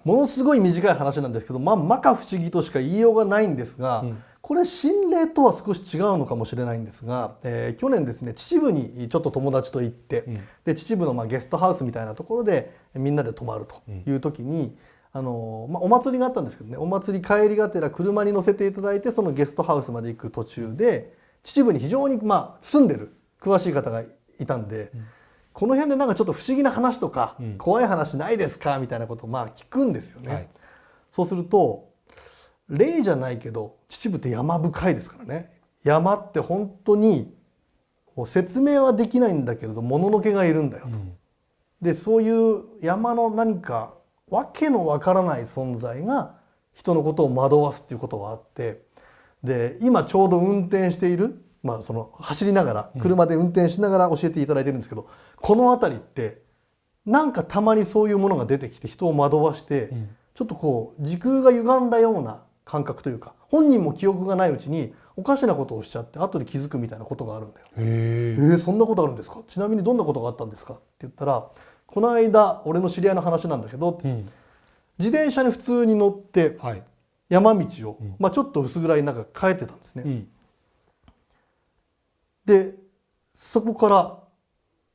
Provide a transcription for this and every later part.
ものすごい短い話なんですけど、まあ摩訶不思議としか言いようがないんですが、これ心霊とは少し違うのかもしれないんですが、去年ですね秩父にちょっと友達と行って、で秩父のゲストハウスみたいなところでみんなで泊まるという時に、お祭りがあったんですけどね、お祭り帰りがてら車に乗せていただいて、そのゲストハウスまで行く途中で秩父に非常に住んでる詳しい方がいたんで、この辺でなんかちょっと不思議な話とか、怖い話ないですかみたいなことを聞くんですよね。はい、そうすると霊じゃないけど秩父って山深いですからね。山って本当にもう説明はできないんだけれどもののけがいるんだよと。でそういう山の何かわけのわからない存在が人のことを惑わすっていうことがあって、で今ちょうど運転している、その走りながら車で運転しながら教えていただいてるんですけど、この辺りってなんかたまにそういうものが出てきて人を惑わして、ちょっとこう時空が歪んだような感覚というか、本人も記憶がないうちにおかしなことをしちゃって後で気づくみたいなことがあるんだよ。そんなことあるんですか？ちなみにどんなことがあったんですかって言ったら、この間俺の知り合いの話なんだけど、自転車に普通に乗って山道を、ちょっと薄暗い中帰ってたんですね。でそこから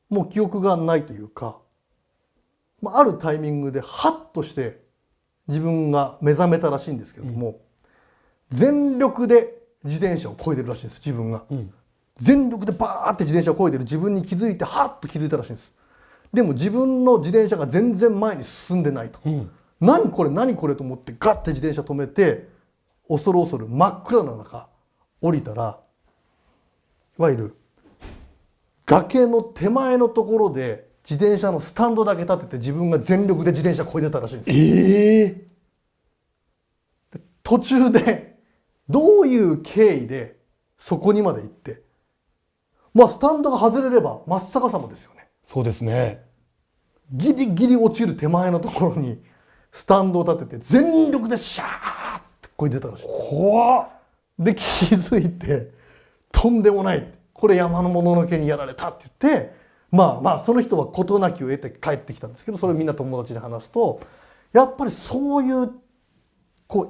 もう記憶がないというか、あるタイミングでハッとして自分が目覚めたらしいんですけれども、全力で自転車を漕いでるらしいんです。自分が、全力でバーって自転車を漕いでる自分に気づいて、ハッと気づいたらしいんです。でも自分の自転車が全然前に進んでないと、何これ何これと思ってガッて自転車止めて、恐る恐る真っ暗な中降りたら、いわゆる崖の手前のところで自転車のスタンドだけ立てて自分が全力で自転車こいでたらしいんです。で途中でどういう経緯でそこにまで行って、スタンドが外れれば真っ逆さまですよね。そうですね。ギリギリ落ちる手前のところにスタンドを立てて全力でシャーってこいでたらしい。怖っ。で気づいて、とんでもない、これ山のもののけにやられたって言って、その人は事なきを得て帰ってきたんですけど、それをみんな友達で話すと、やっぱりそういう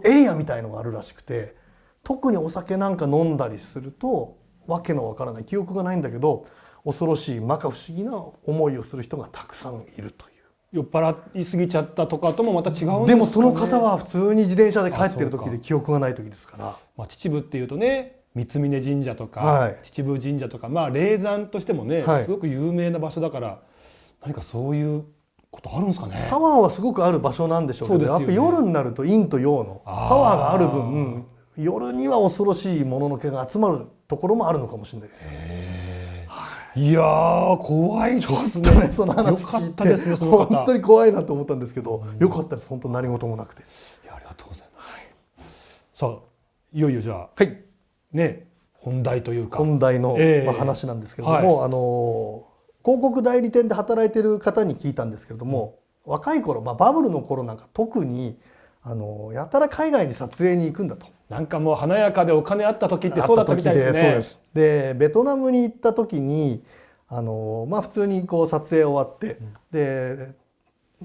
エリアみたいのがあるらしくて、特にお酒なんか飲んだりするとわけのわからない、記憶がないんだけど恐ろしい摩訶不思議な思いをする人がたくさんいるという。酔っ払いすぎちゃったとかともまた違うんですかね。でもその方は普通に自転車で帰ってる時で記憶がない時ですから。秩父っていうとね、三峯神社とか、秩父神社とか、霊山としてもね、すごく有名な場所だから、何かそういうことあるんですかね。パワーはすごくある場所なんでしょうけど、やっぱり夜になると陰と陽のパワーがある分、夜には恐ろしいもののけが集まるところもあるのかもしれないですよ。いやー怖いですね。その話聞いて、本当に怖いなと思ったんですけど、よかったです。本当何事もなくて。ありがとうございます。さあいよいよじゃあ、ね、本題というか本題の話なんですけれども、広告代理店で働いてる方に聞いたんですけれども、若い頃、バブルの頃なんか特にやたら海外に撮影に行くんだと。なんかもう華やかでお金あった時ってそうだったみたいですね。そうです。でベトナムに行った時に普通に撮影終わって、で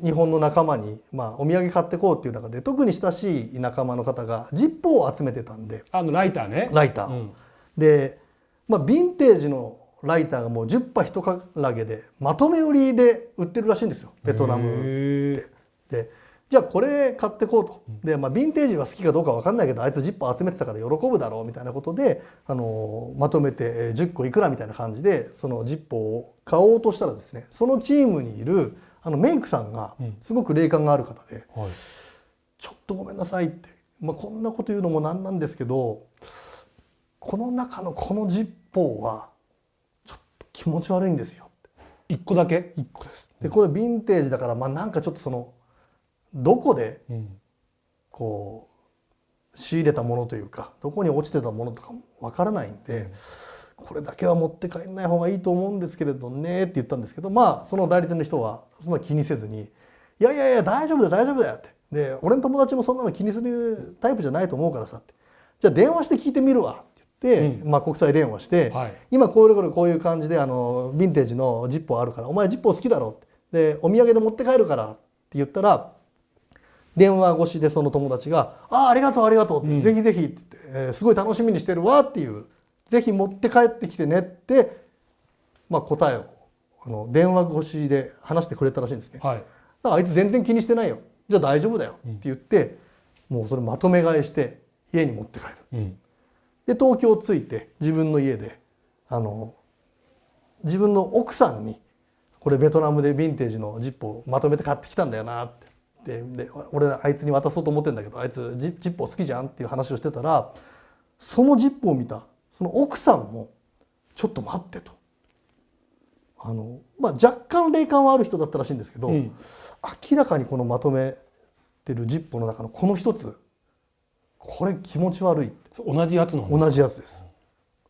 日本の仲間に、お土産買ってこうっていう中で、特に親しい仲間の方がジッポーを集めてたんで、ライターね。ライター、で、ヴィンテージのライターがもう10羽一からげでまとめ売りで売ってるらしいんですよ、ベトナムって。でじゃあこれ買ってこうと。で、ヴィンテージは好きかどうか分かんないけど、あいつ10羽集めてたから喜ぶだろうみたいなことでまとめて10個いくらみたいな感じでその10羽を買おうとしたらですね、そのチームにいるメイクさんがすごく霊感がある方で、ちょっとごめんなさいって、こんなこと言うのもなんなんですけど、この中のこの10羽はちょっと気持ち悪いんですよって。1個だけ？1個です。でこれヴィンテージだから、なんかちょっとどこで仕入れたものというか、どこに落ちてたものとかもわからないんで、これだけは持って帰んない方がいいと思うんですけれどねって言ったんですけど、その代理店の人はそんな気にせずに、いやいやいや大丈夫だよ大丈夫だよって、で俺の友達もそんなの気にするタイプじゃないと思うからさって、じゃあ電話して聞いてみるわって言って、国際電話して、今こういう感じでヴィンテージのジッポーあるから、お前ジッポー好きだろって、でお土産で持って帰るからって言ったら、電話越しでその友達が「ありがとうありがとう」って、ぜひぜひ」って言って、すごい楽しみにしてるわ」っていう、ぜひ持って帰ってきてねって、答えを電話越しで話してくれたらしいんですね。だからあいつ全然気にしてないよ、じゃあ大丈夫だよって言って、もうそれまとめ買いして家に持って帰る。で東京着いて自分の家で自分の奥さんに「これベトナムでヴィンテージのジッポをまとめて買ってきたんだよな」って。で俺あいつに渡そうと思ってんだけど、あいつジッポ好きじゃんっていう話をしてたら、そのジッポを見たその奥さんも「ちょっと待って」と。若干霊感はある人だったらしいんですけど、明らかにこのまとめてるジッポの中のこの一つ、これ気持ち悪い。同じやつなんですか？同じやつです。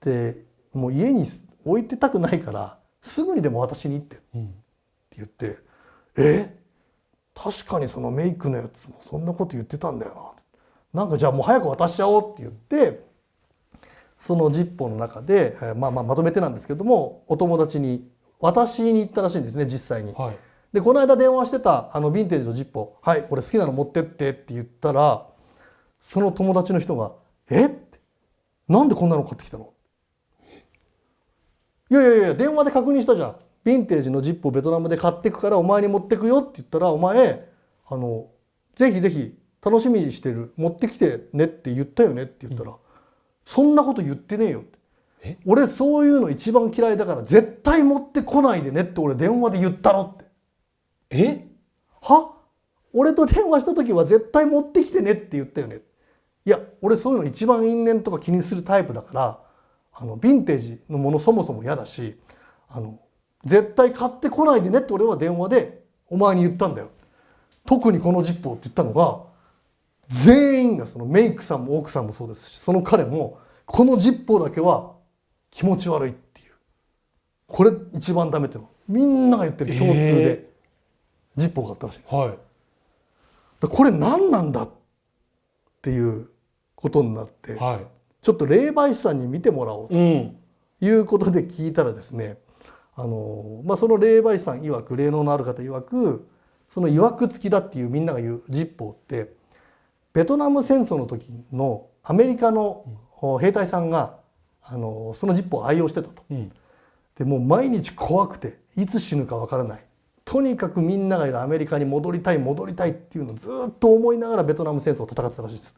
でもう家に置いてたくないからすぐにでも私に行ってって言って「確かにそのメイクのやつもそんなこと言ってたんだよな」なんかじゃあもう早く渡しちゃおうって言って、そのジッポの中でまとめてなんですけども、お友達に渡しに行ったらしいんですね、実際に。でこの間電話してたヴィンテージのジッポ、はいこれ好きなの持ってってって言ったら、その友達の人が「ってなんでこんなの買ってきたの？いや電話で確認したじゃん。ヴィンテージのジップをベトナムで買ってくからお前に持ってくよ」って言ったら「お前ぜひぜひ楽しみにしてる、持ってきてねって言ったよね」って言ったら「そんなこと言ってねえよ」って。「俺そういうの一番嫌いだから絶対持ってこないでねって俺電話で言ったろ」って。は？俺と電話した時は絶対持ってきてねって言ったよね。いや俺そういうの一番因縁とか気にするタイプだから、ヴィンテージのものそもそも嫌だし、絶対買ってこないでねって俺は電話でお前に言ったんだよ。特にこのジッポーって言ったのが、全員がそのメイクさんも奥さんもそうですし、その彼もこのジッポーだけは気持ち悪いっていう、これ一番ダメっていうのみんなが言ってる共通でジッポーがあったらしいんです。これ何なんだっていうことになって、ちょっと霊媒師さんに見てもらおうということで聞いたらですね、その霊媒師さん曰く、霊能のある方曰く、その曰く付きだっていうみんなが言うジッポーってベトナム戦争の時のアメリカの兵隊さんがそのジッポーを愛用してたと。でもう毎日怖くていつ死ぬかわからない、とにかくみんながいるアメリカに戻りたいっていうのをずっと思いながらベトナム戦争を戦ってたらしいです。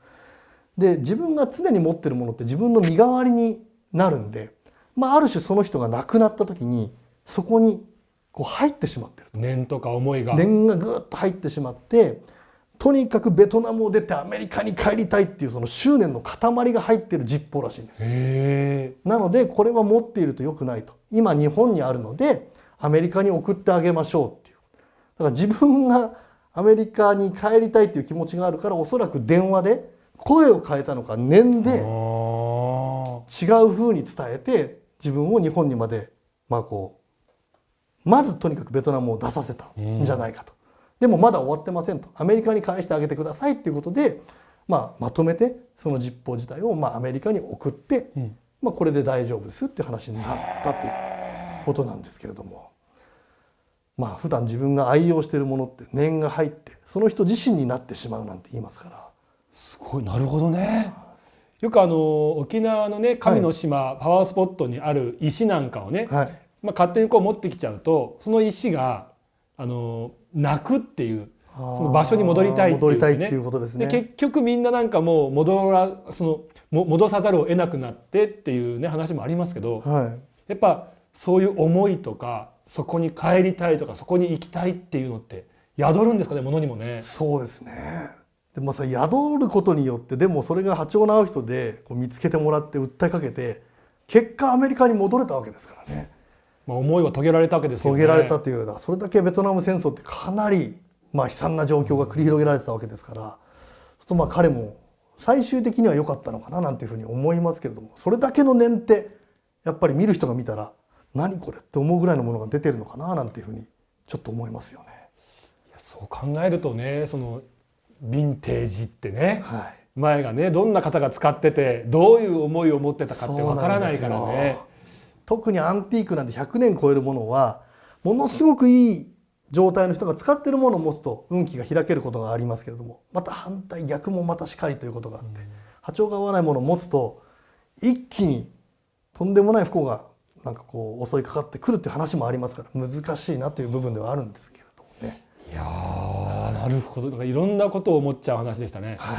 で自分が常に持ってるものって自分の身代わりになるんで、ある種その人が亡くなった時にそこにこう入ってしまってると、念とか思いがぐーっと入ってしまって、とにかくベトナムを出てアメリカに帰りたいっていうその執念の塊が入ってるジッポーらしいんです。なのでこれは持っていると良くないと、今日本にあるのでアメリカに送ってあげましょうっていう。だから自分がアメリカに帰りたいっていう気持ちがあるから、おそらく電話で声を変えたのか念で違う風に伝えて自分を日本にまでまずとにかくベトナムを出させたんじゃないかと。でもまだ終わってませんと、アメリカに返してあげてくださいっていうことで、まとめてそのジッポー自体をアメリカに送って、これで大丈夫ですっていう話になったということなんですけれども、普段自分が愛用しているものって念が入ってその人自身になってしまうなんて言いますから。すごい、なるほどね。よく沖縄のね神の島、パワースポットにある石なんかをね、勝手にこう持ってきちゃうと、その石が泣くっていう、その場所に戻りたいっていうことですね。で結局みんななんかもう戻さざるを得なくなってっていうね話もありますけど、やっぱそういう思いとか、そこに帰りたいとか、そこに行きたいっていうのって宿るんですかね、ものにもね。そうですね。でも宿ることによって、でもそれが波長の合う人で見つけてもらって訴えかけて、結果アメリカに戻れたわけですからね。思いは遂げられたわけですよね。遂げられたという、それだけベトナム戦争ってかなり悲惨な状況が繰り広げられてたわけですから、彼も最終的には良かったのかななんていうふうに思いますけれども、それだけの念ってやっぱり見る人が見たら何これって思うぐらいのものが出てるのかななんていうふうにちょっと思いますよね。そう考えるとね、そのヴィンテージってね、前がねどんな方が使っててどういう思いを持ってたかってわからないからね。特にアンティークなんて100年超えるものはものすごくいい状態の人が使っているものを持つと運気が開けることがありますけれども、また反対逆もまたしかりということがあって、波長が合わないものを持つと一気にとんでもない不幸がなんかこう襲いかかってくるっていう話もありますから、難しいなという部分ではあるんですけれどもね。いやー、なるほど。だからいろんなことを思っちゃう話でしたね。はい。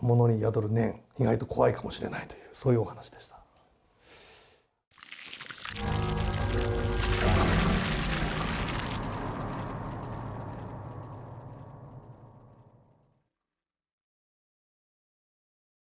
物に宿る念、意外と怖いかもしれないという、そういうお話でした。